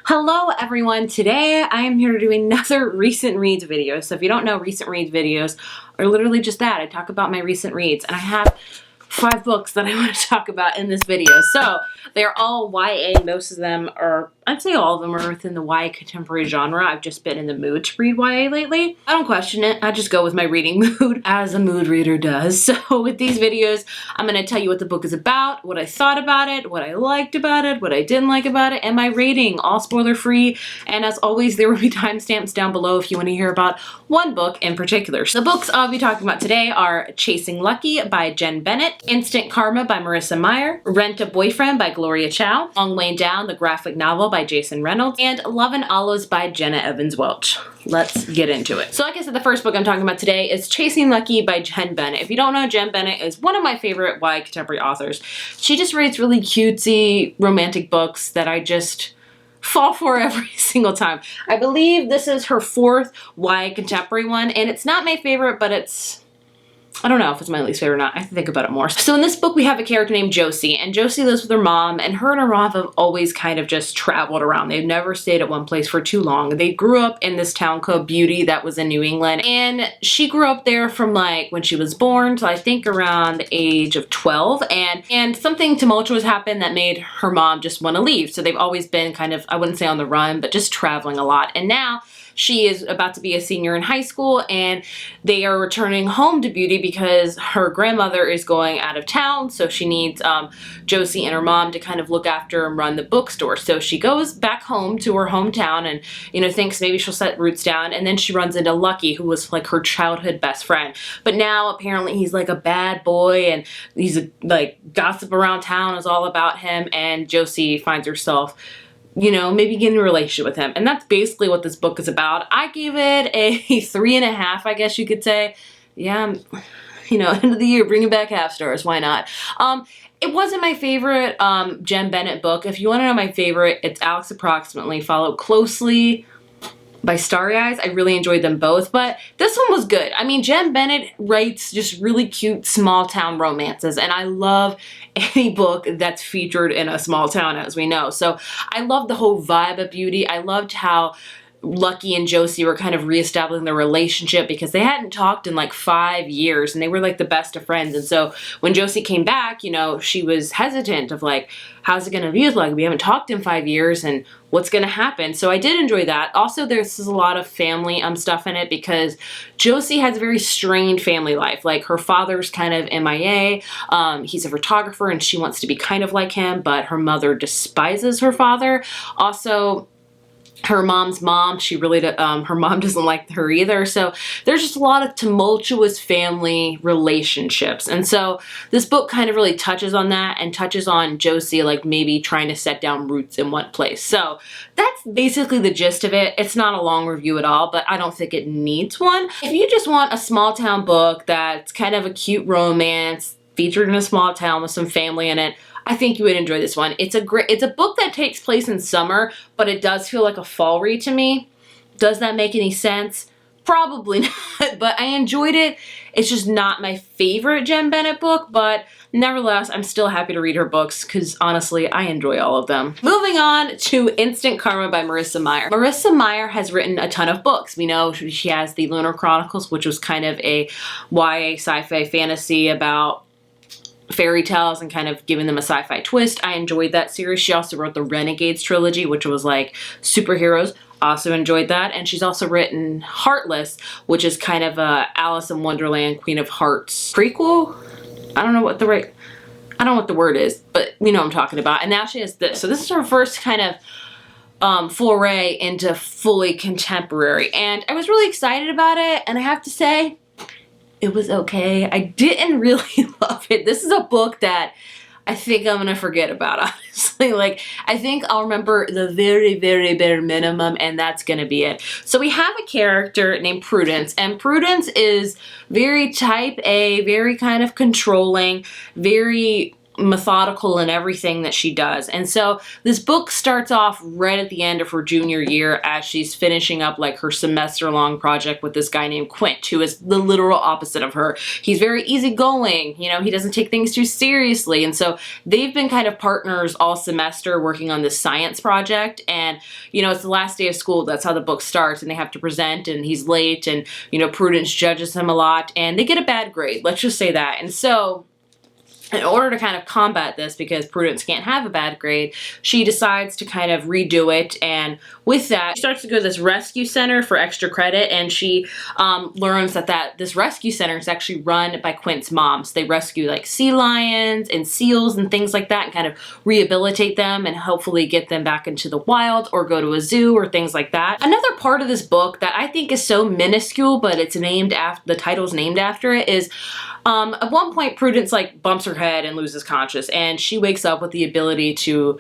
Hello everyone, today I am here to do another recent reads video. So if you don't know, recent reads videos are literally just that. I talk about my recent reads and I have 5 books that I want to talk about in this video. So they're all YA, most of them are, I'd say all of them are within the YA contemporary genre. I've just been in the mood to read YA lately. I don't question it, I just go with my reading mood as a mood reader does. So with these videos, I'm going to tell you what the book is about, what I thought about it, what I liked about it, what I didn't like about it, and my rating, all spoiler free. And as always, there will be timestamps down below if you want to hear about one book in particular. So the books I'll be talking about today are Chasing Lucky by Jen Bennett, Instant Karma by Marissa Meyer, Rent a Boyfriend by Gloria Chow, Long Way Down, the graphic novel by Jason Reynolds, and Love and Olives by Jenna Evans Welch. Let's get into it. So like I said, the first book I'm talking about today is Chasing Lucky by Jen Bennett. If you don't know, Jen Bennett is one of my favorite YA contemporary authors. She just writes really cutesy romantic books that I just fall for every single time. I believe this is her 4th YA contemporary one, and it's not my favorite, but it's, I don't know if it's my least favorite or not. I have to think about it more. So in this book, we have a character named Josie, and Josie lives with her mom, and her mom have always kind of just traveled around. They've never stayed at one place for too long. They grew up in this town called Beauty that was in New England, and she grew up there from like when she was born to I think around the age of 12, and something tumultuous happened that made her mom just want to leave. So they've always been kind of, I wouldn't say on the run, but just traveling a lot. And now she is about to be a senior in high school, and they are returning home to Beauty because her grandmother is going out of town, so she needs Josie and her mom to kind of look after and run the bookstore. So she goes back home to her hometown and, you know, thinks maybe she'll set roots down, and then she runs into Lucky, who was like her childhood best friend. But now apparently he's like a bad boy, and he's like gossip around town is all about him, and Josie finds herself, you know, maybe getting a relationship with him. And that's basically what this book is about. I gave it a 3.5, I guess you could say. Yeah, you know, end of the year, bringing back half stars, why not? It wasn't my favorite Jen Bennett book. If you want to know my favorite, it's Alex Approximately, followed closely by Starry Eyes. I really enjoyed them both, but this one was good. I mean, Jen Bennett writes just really cute small town romances, and I love any book that's featured in a small town, as we know. So I love the whole vibe of Beauty. I loved how Lucky and Josie were kind of reestablishing their relationship because they hadn't talked in like 5 years, and they were like the best of friends. And so when Josie came back, you know, she was hesitant of like, how's it gonna be? Like, we haven't talked in 5 years, and what's gonna happen? So I did enjoy that. Also, there's a lot of family stuff in it because Josie has a very strained family life. Like, her father's kind of MIA. He's a photographer, and she wants to be kind of like him, but her mother despises her father. Also, her mom's mom, she really, her mom doesn't like her either. So there's just a lot of tumultuous family relationships. And so this book kind of really touches on that and touches on Josie, like maybe trying to set down roots in one place. So that's basically the gist of it. It's not a long review at all, but I don't think it needs one. If you just want a small town book that's kind of a cute romance featured in a small town with some family in it, I think you would enjoy this one. It's a book that takes place in summer, but it does feel like a fall read to me. Does that make any sense? Probably not, but I enjoyed it. It's just not my favorite Jen Bennett book, but nevertheless, I'm still happy to read her books because honestly, I enjoy all of them. Moving on to Instant Karma by Marissa Meyer. Marissa Meyer has written a ton of books. We know she has the Lunar Chronicles, which was kind of a YA sci-fi fantasy about fairy tales and kind of giving them a sci-fi twist. I enjoyed that series. She also wrote the Renegades trilogy, which was like superheroes. Also enjoyed that. And she's also written Heartless, which is kind of a Alice in Wonderland, Queen of Hearts prequel. I don't know what the word is, but you know what I'm talking about. And now she has this. So this is her first kind of foray into fully contemporary. And I was really excited about it. And I have to say, it was okay. I didn't really love it. This is a book that I think I'm gonna forget about, honestly. Like, I think I'll remember the very, very bare minimum, and that's gonna be it. So we have a character named Prudence, and Prudence is very type A, very kind of controlling, very methodical in everything that she does. And so this book starts off right at the end of her junior year as she's finishing up like her semester-long project with this guy named Quint, who is the literal opposite of her. He's very easygoing, you know, he doesn't take things too seriously. And so they've been kind of partners all semester working on this science project. And, you know, it's the last day of school. That's how the book starts. And they have to present, and he's late, and, you know, Prudence judges him a lot, and they get a bad grade. Let's just say that. And so in order to kind of combat this, because Prudence can't have a bad grade, she decides to kind of redo it. And with that, she starts to go to this rescue center for extra credit, and she learns that this rescue center is actually run by Quint's mom. So they rescue like sea lions and seals and things like that, and kind of rehabilitate them and hopefully get them back into the wild or go to a zoo or things like that. Another part of this book that I think is so minuscule, but it's named after, the title's named after it, is at one point Prudence like bumps her head and loses conscious, and she wakes up with the ability to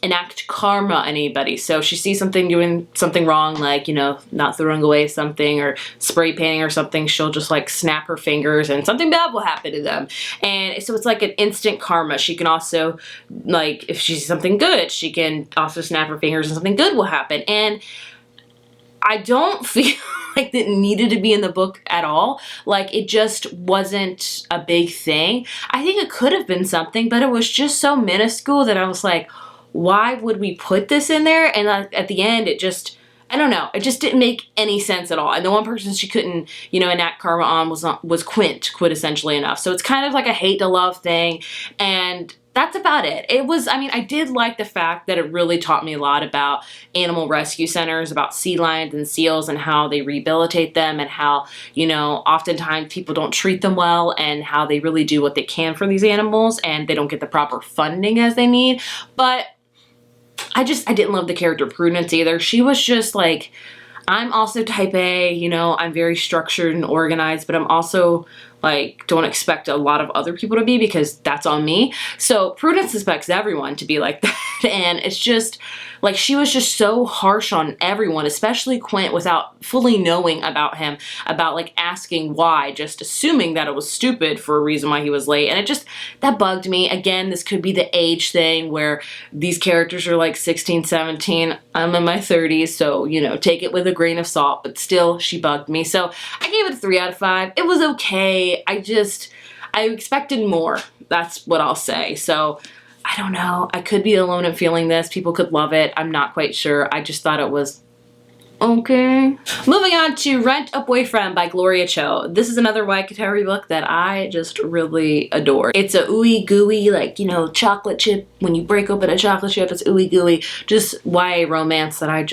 enact karma on anybody. So she sees something doing something wrong, like, you know, not throwing away something or spray painting or something, she'll just like snap her fingers and something bad will happen to them. And so it's like an instant karma. She can also, like, if she sees something good, she can also snap her fingers and something good will happen. And I don't feel like that needed to be in the book at all. Like, it just wasn't a big thing. I think it could have been something, but it was just so minuscule that I was like, why would we put this in there? And at the end, it just, I don't know, it just didn't make any sense at all. And the one person she couldn't, you know, enact karma on was Quint, quintessentially enough. So it's kind of like a hate to love thing. And that's about it. It was, I mean, I did like the fact that it really taught me a lot about animal rescue centers, about sea lions and seals and how they rehabilitate them, and how, you know, oftentimes people don't treat them well, and how they really do what they can for these animals and they don't get the proper funding as they need. But I didn't love the character Prudence either. She was just like, I'm also type A, you know, I'm very structured and organized, but I'm also like, don't expect a lot of other people to be, because that's on me. So Prudence expects everyone to be like that. And it's just like, she was just so harsh on everyone, especially Quint, without fully knowing about him, about like asking why, just assuming that it was stupid for a reason why he was late. And it just, that bugged me. Again, this could be the age thing where these characters are like 16, 17. I'm in my 30s, so, you know, take it with a grain of salt, but still, she bugged me. So I gave it a 3 out of 5. It was okay. I expected more. That's what I'll say. So I don't know. I could be alone in feeling this. People could love it. I'm not quite sure. I just thought it was okay. Moving on to Rent a Boyfriend by Gloria Cho. This is another YA Contemporary book that I just really adore. It's a ooey gooey, like, you know, chocolate chip. When you break open a chocolate chip, it's ooey gooey. Just YA romance that I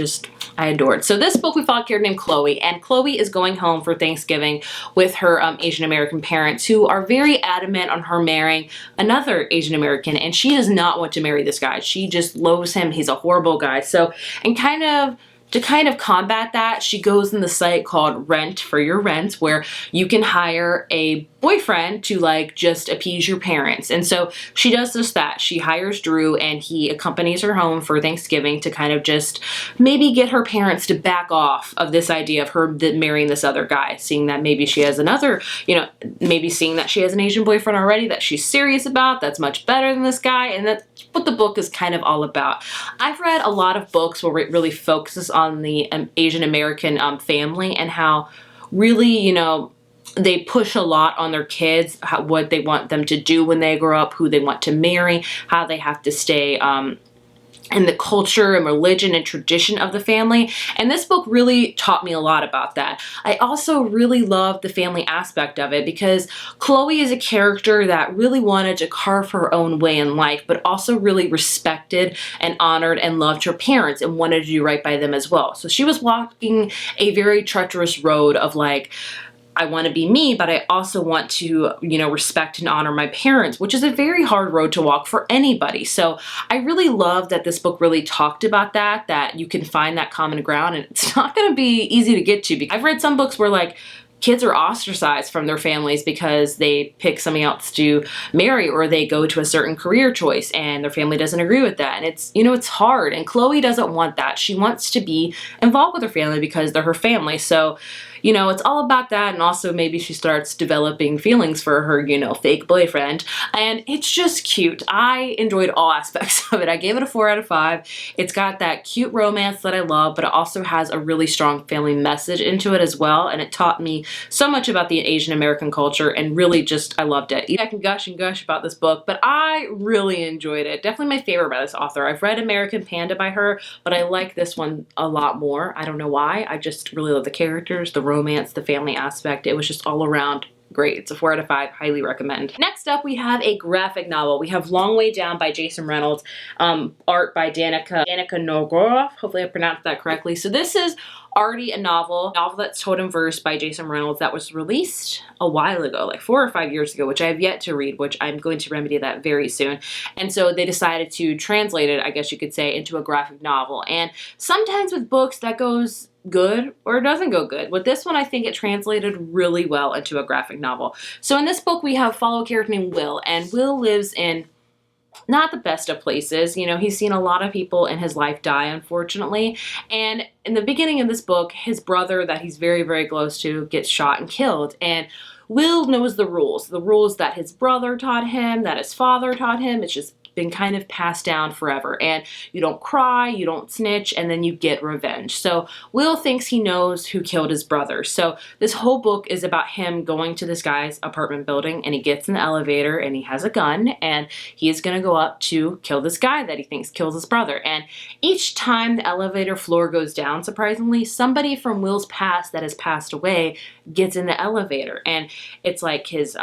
adored. So this book, we follow a character named Chloe, and Chloe is going home for Thanksgiving with her Asian American parents, who are very adamant on her marrying another Asian American, and she does not want to marry this guy. She just loathes him. He's a horrible guy. So, and to kind of combat that, she goes in the site called Rent for Your Rent, where you can hire a boyfriend to like just appease your parents. And so she does just that. She hires Drew, and he accompanies her home for Thanksgiving to kind of just maybe get her parents to back off of this idea of her marrying this other guy, seeing that maybe she has another, you know, maybe seeing that she has an Asian boyfriend already that she's serious about, that's much better than this guy. And that's what the book is kind of all about. I've read a lot of books where it really focuses on the Asian American family, and how really, you know, they push a lot on their kids, what they want them to do when they grow up, who they want to marry, how they have to stay in the culture and religion and tradition of the family. And this book really taught me a lot about that. I also really loved the family aspect of it, because Chloe is a character that really wanted to carve her own way in life, but also really respected and honored and loved her parents and wanted to do right by them as well. So she was walking a very treacherous road of like, I want to be me, but I also want to, you know, respect and honor my parents, which is a very hard road to walk for anybody. So I really love that this book really talked about that you can find that common ground, and it's not going to be easy to get to. Because I've read some books where like kids are ostracized from their families because they pick somebody else to marry, or they go to a certain career choice and their family doesn't agree with that. And it's, you know, it's hard. And Chloe doesn't want that. She wants to be involved with her family because they're her family. So, you know, it's all about that, and also maybe she starts developing feelings for her, you know, fake boyfriend, and it's just cute. I enjoyed all aspects of it. I gave it a 4 out of 5. It's got that cute romance that I love, but it also has a really strong family message into it as well, and it taught me so much about the Asian American culture, and really just, I loved it. I can gush and gush about this book, but I really enjoyed it. Definitely my favorite by this author. I've read American Panda by her, but I like this one a lot more. I don't know why. I just really love the characters, the romance, the family aspect. It was just all around great. It's a 4 out of 5. Highly recommend. Next up, we have a graphic novel. We have Long Way Down by Jason Reynolds, art by Danica Norgoroff. Hopefully I pronounced that correctly. So this is already a novel that's told in verse by Jason Reynolds that was released a while ago, like 4 or 5 years ago, which I have yet to read, which I'm going to remedy that very soon. And so they decided to translate it, I guess you could say, into a graphic novel. And sometimes with books that goes good or it doesn't go good. With this one, I think it translated really well into a graphic novel. So in this book, we follow a character named Will, and Will lives in not the best of places. You know, he's seen a lot of people in his life die, unfortunately. And in the beginning of this book, his brother that he's very, very close to gets shot and killed. And Will knows the rules that his brother taught him, that his father taught him. It's just been kind of passed down forever. And you don't cry, you don't snitch, and then you get revenge. So Will thinks he knows who killed his brother. So this whole book is about him going to this guy's apartment building, and he gets in the elevator and he has a gun, and he is going to go up to kill this guy that he thinks killed his brother. And each time the elevator floor goes down, surprisingly, somebody from Will's past that has passed away gets in the elevator. And it's like his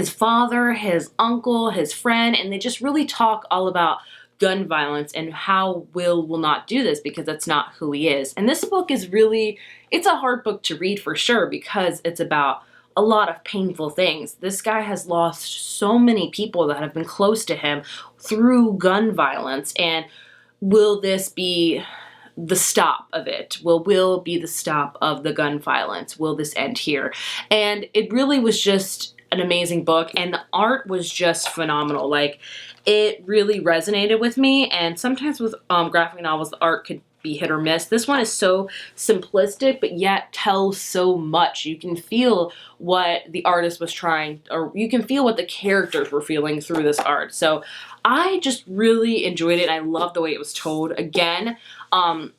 father, his uncle, his friend, and they just really talk all about gun violence and how Will not do this because that's not who he is. And this book is really, it's a hard book to read for sure because it's about a lot of painful things. This guy has lost so many people that have been close to him through gun violence, and will this be the stop of it? Will be the stop of the gun violence? Will this end here? And it really was just an amazing book, and the art was just phenomenal. Like, it really resonated with me, and sometimes with graphic novels, the art could be hit or miss. This one is so simplistic, but yet tells so much. You can feel what the artist was trying, or you can feel what the characters were feeling through this art. So I just really enjoyed it. I love the way it was told. Again, I'm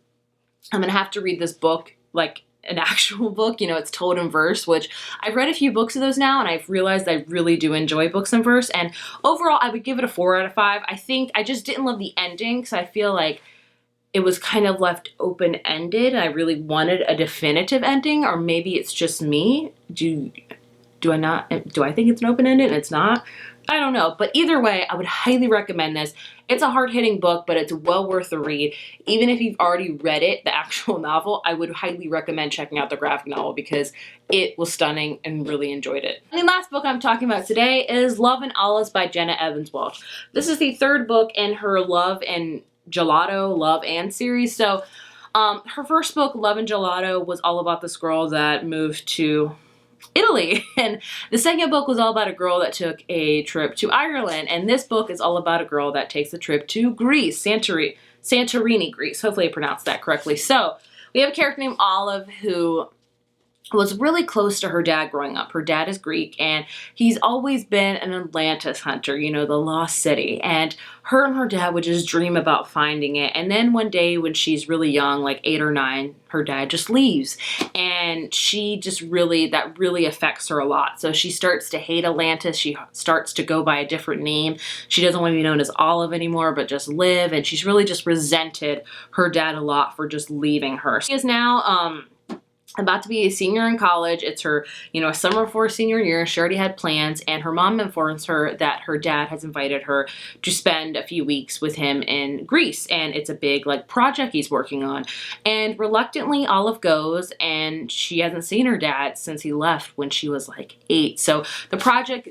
gonna have to read this book like an actual book. You know, it's told in verse, which I've read a few books of those now, and I've realized I really do enjoy books in verse. And overall, I would give it a 4 out of 5. I think I just didn't love the ending, because I feel like it was kind of left open-ended. I really wanted a definitive ending, or maybe it's just me. Do I think it's an open-ended and it's not? I don't know. But either way, I would highly recommend this. It's a hard-hitting book, but it's well worth the read. Even if you've already read it, the actual novel, I would highly recommend checking out the graphic novel because it was stunning and really enjoyed it. And the last book I'm talking about today is Love and Olives by Jenna Evans Welch. This is the third book in her Love and Gelato, Love and series. So her first book, Love and Gelato, was all about this girl that moved to Italy. And the second book was all about a girl that took a trip to Ireland. And this book is all about a girl that takes a trip to Greece, Santorini, Greece. Hopefully I pronounced that correctly. So we have a character named Olive who was really close to her dad growing up. Her dad is Greek, and he's always been an Atlantis hunter, you know, the lost city. And her dad would just dream about finding it. And then one day when she's really young, like 8 or 9, her dad just leaves. And she just that really affects her a lot. So she starts to hate Atlantis. She starts to go by a different name. She doesn't want to be known as Olive anymore, but just Liv. And she's really just resented her dad a lot for just leaving her. She is now, about to be a senior in college. It's her, you know, a summer before senior year. She already had plans, and her mom informs her that her dad has invited her to spend a few weeks with him in Greece, and it's a big, like, project he's working on. And reluctantly, Olive goes, and she hasn't seen her dad since he left when she was, like, 8. So the project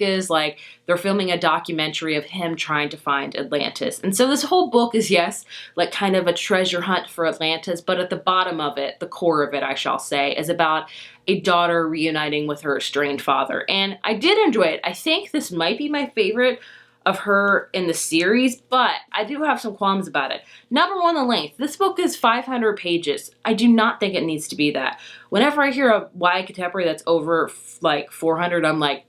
is, like, they're filming a documentary of him trying to find Atlantis. And so this whole book is, yes, like, kind of a treasure hunt for Atlantis, but at the bottom of it, the core of it, I shall say, is about a daughter reuniting with her estranged father. And I did enjoy it. I think this might be my favorite of her in the series, but I do have some qualms about it. Number one, the length. This book is 500 pages. I do not think it needs to be that. Whenever I hear a YA contemporary that's over like 400, I'm like,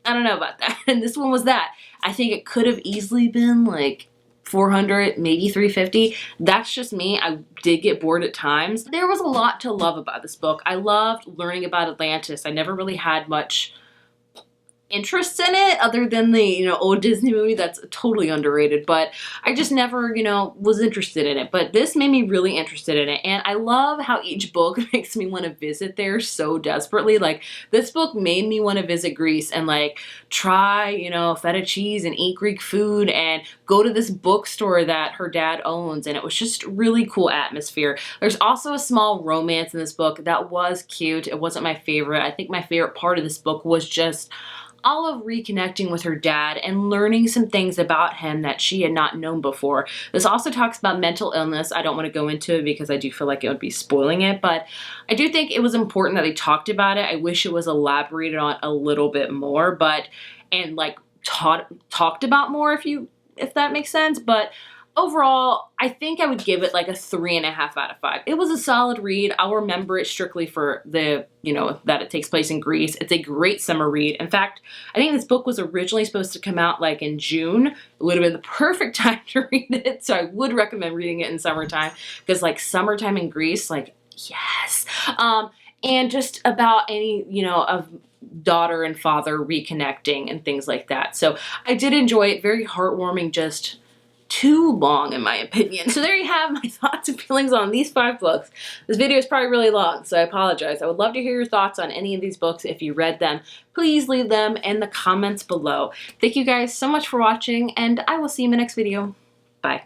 I don't know about that. And this one was that. I think it could have easily been like 400, maybe 350. That's just me. I did get bored at times. There was a lot to love about this book. I loved learning about Atlantis. I never really had much interest in it other than the, you know, old Disney movie that's totally underrated, but I just never, you know, was interested in it. But this made me really interested in it, and I love how each book makes me want to visit there so desperately. Like, this book made me want to visit Greece and like try, you know, feta cheese and eat Greek food and go to this bookstore that her dad owns, and it was just really cool atmosphere. There's also a small romance in this book that was cute. It wasn't my favorite. I think my favorite part of this book was just Olive reconnecting with her dad and learning some things about him that she had not known before. This also talks about mental illness. I don't want to go into it because I do feel like it would be spoiling it, but I do think it was important that they talked about it. I wish it was elaborated on a little bit more, and like talked about more, if that makes sense. But overall, I think I would give it like a 3.5 out of 5. It was a solid read. I'll remember it strictly for the, you know, that it takes place in Greece. It's a great summer read. In fact, I think this book was originally supposed to come out like in June. It would have been the perfect time to read it. So I would recommend reading it in summertime, because like summertime in Greece, like, yes. And just about any, you know, of daughter and father reconnecting and things like that. So I did enjoy it. Very heartwarming, just too long in my opinion. So there you have my thoughts and feelings on these 5 books. This video is probably really long, so I apologize. I would love to hear your thoughts on any of these books. If you read them, please leave them in the comments below. Thank you guys so much for watching, and I will see you in the next video. Bye.